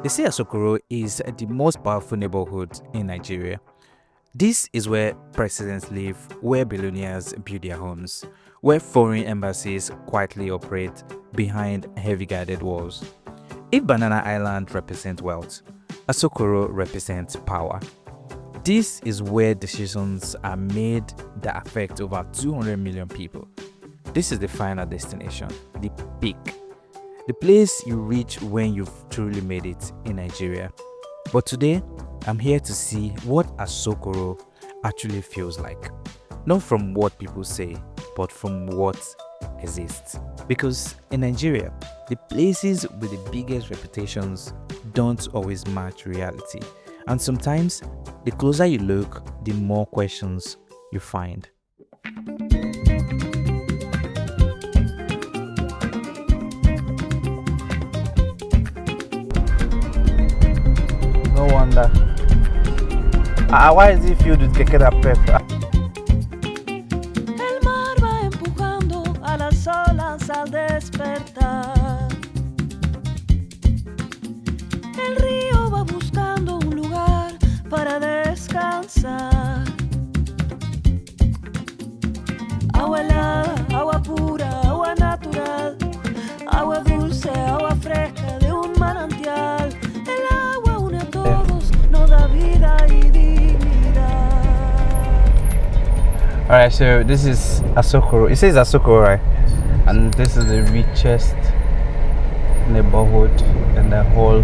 They say Asokoro is the most powerful neighborhood in Nigeria. This is where presidents live, where billionaires build their homes, where foreign embassies quietly operate behind heavy guarded walls. If Banana Island represents wealth, Asokoro represents power. This is where decisions are made that affect over 200 million people. This is the final destination, the peak, the place you reach when you've truly made it in Nigeria. But today, I'm here to see what Asokoro actually feels like. Not from what people say, but from what exists. Because in Nigeria, the places with the biggest reputations don't always match reality. And sometimes, the closer you look, the more questions you find. No wonder. Why is it filled with keke pepper? El mar va empujando a las olas al despertar. El río va buscando un lugar para descansar. Agua helada, agua pura, agua natural, agua dulce, agua fresca de un manantial. El agua une a todos, nos da vida y dignidad. Alright, so this is Asokoro. It says Asokoro, right? And this is the richest neighborhood in the whole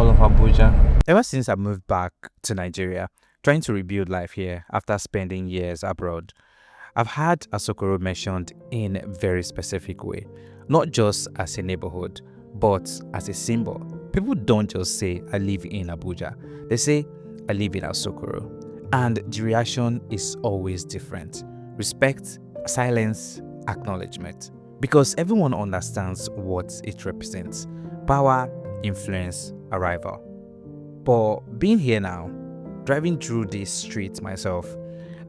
of Abuja. Ever since I moved back to Nigeria, trying to rebuild life here after spending years abroad, I've had Asokoro mentioned in a very specific way, not just as a neighborhood, but as a symbol. People don't just say, I live in Abuja. They say, I live in Asokoro. And the reaction is always different. Respect, silence, acknowledgement. Because everyone understands what it represents. Power, influence, arrival. But being here now, driving through these streets myself,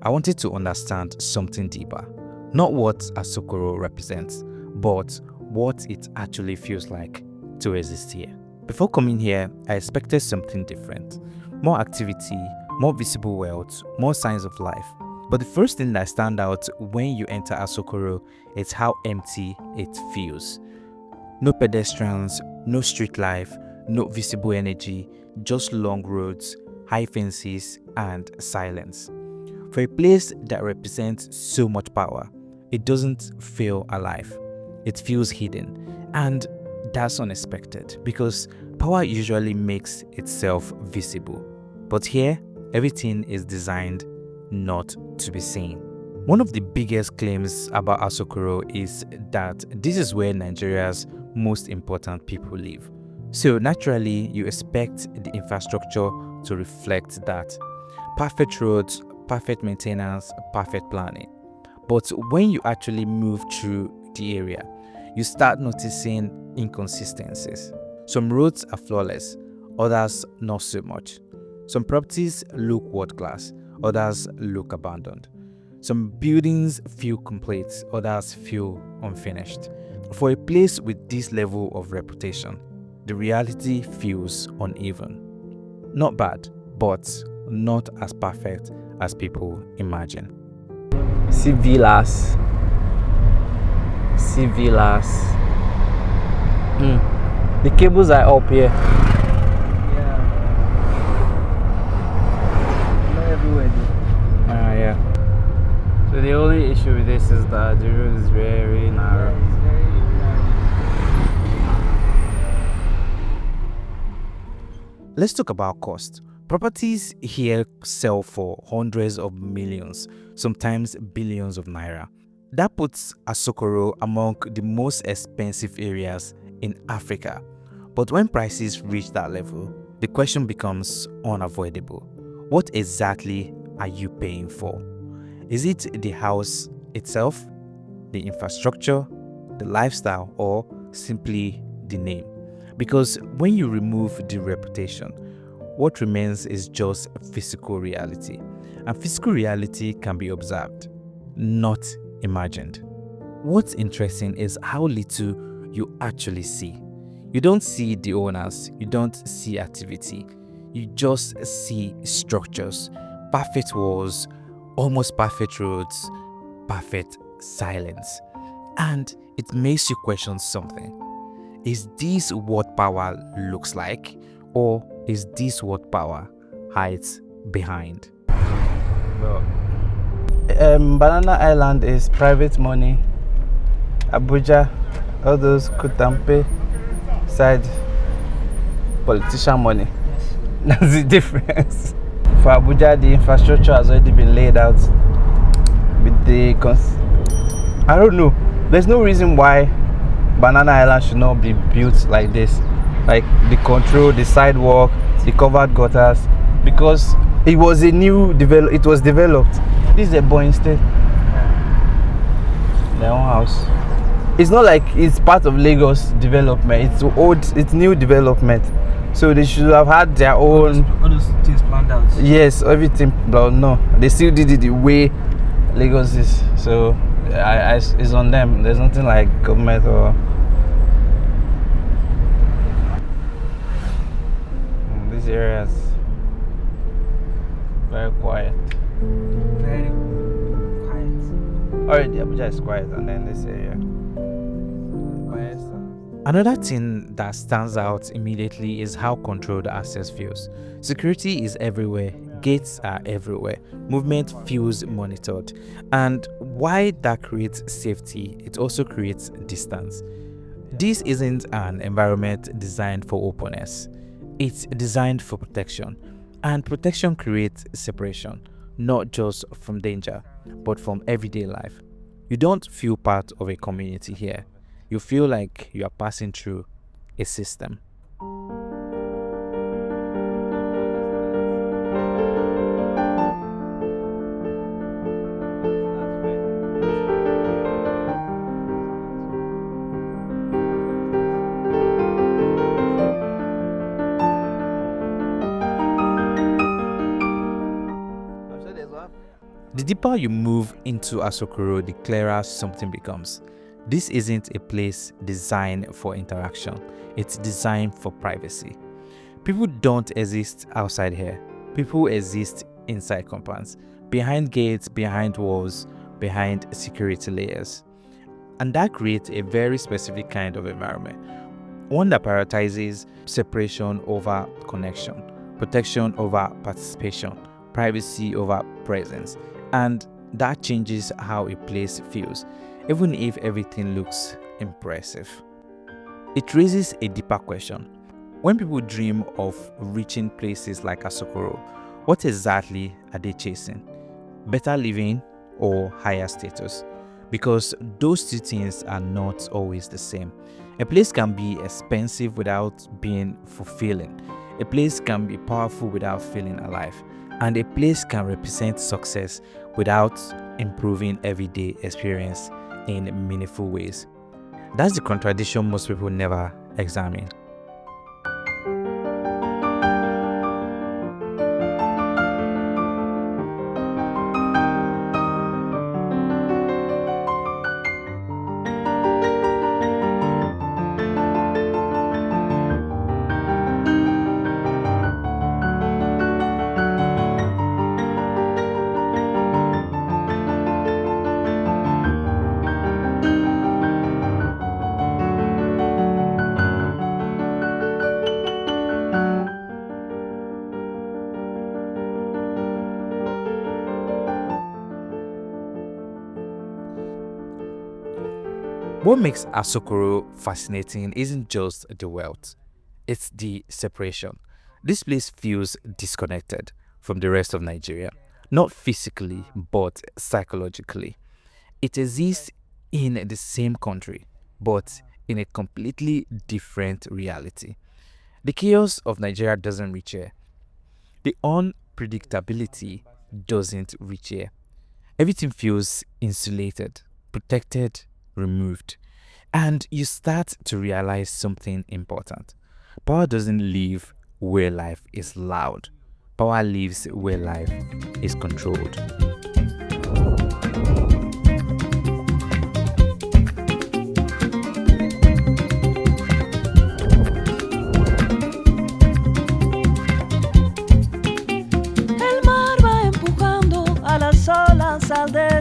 I wanted to understand something deeper. Not what Asokoro represents, but what it actually feels like to exist here. Before coming here, I expected something different. More activity, more visible wealth, more signs of life. But the first thing that stands out when you enter Asokoro is how empty it feels. No pedestrians, no street life, no visible energy, just long roads, high fences, and silence. For a place that represents so much power, it doesn't feel alive. It feels hidden. And that's unexpected because power usually makes itself visible. But here, everything is designed not to be seen. One of the biggest claims about Asokoro is that this is where Nigeria's most important people live. So naturally, you expect the infrastructure to reflect that. Perfect roads, perfect maintenance, perfect planning. But when you actually move through the area, you start noticing inconsistencies. Some roads are flawless, others not so much. Some properties look world class, others look abandoned. Some buildings feel complete, others feel unfinished. For a place with this level of reputation, the reality feels uneven. Not bad, but not as perfect as people imagine. See villas. The cables are up here. Yeah. Not everywhere though. Yeah. So the only issue with this is that the road is very narrow. It's very Let's talk about cost. Properties here sell for hundreds of millions, sometimes billions of naira. That puts Asokoro among the most expensive areas in Africa. But when prices reach that level, the question becomes unavoidable. What exactly are you paying for? Is it the house itself, the infrastructure, the lifestyle, or simply the name? Because when you remove the reputation, what remains is just physical reality. And physical reality can be observed, not imagined. What's interesting is how little you actually see. You don't see the owners, you don't see activity, you just see structures, perfect walls, almost perfect roads, perfect silence. And it makes you question something. Is this what power looks like? Or is this what power hides behind? Banana Island is private money. Abuja, all those Kutampe side, politician money. That's the difference. For Abuja, the infrastructure has already been laid out with the I don't know. There's no reason why Banana Island should not be built like this, like the control, the sidewalk, the covered gutters, because it was it was developed. This is a boy instead. Their own house. It's not like it's part of Lagos development. It's old. It's new development. So they should have had their own. All those things planned out. Yes, everything. But no, they still did it the way Lagos is. So it's on them. There's nothing like government or. These areas very quiet. Very quiet. Already Abuja is quiet, and then this area. Another thing that stands out immediately is how controlled access feels. Security is everywhere, gates are everywhere, movement feels monitored. And why that creates safety, it also creates distance. This isn't an environment designed for openness, it's designed for protection. And protection creates separation, not just from danger, but from everyday life. You don't feel part of a community here. You feel like you are passing through a system. The deeper you move into Asokoro, the clearer something becomes. This isn't a place designed for interaction, it's designed for privacy. People don't exist outside here. People exist inside compounds, behind gates, behind walls, behind security layers. And that creates a very specific kind of environment, one that prioritizes separation over connection, protection over participation, privacy over presence. And that changes how a place feels, even if everything looks impressive. It raises a deeper question. When people dream of reaching places like Asokoro, what exactly are they chasing? Better living or higher status? Because those two things are not always the same. A place can be expensive without being fulfilling. A place can be powerful without feeling alive. And a place can represent success without improving everyday experience in meaningful ways. That's the contradiction most people never examine. What makes Asokoro fascinating isn't just the wealth, it's the separation. This place feels disconnected from the rest of Nigeria, not physically but psychologically. It exists in the same country, but in a completely different reality. The chaos of Nigeria doesn't reach here. The unpredictability doesn't reach here. Everything feels insulated, protected, removed. And you start to realize something important. Power doesn't live where life is loud. Power lives where life is controlled. sal de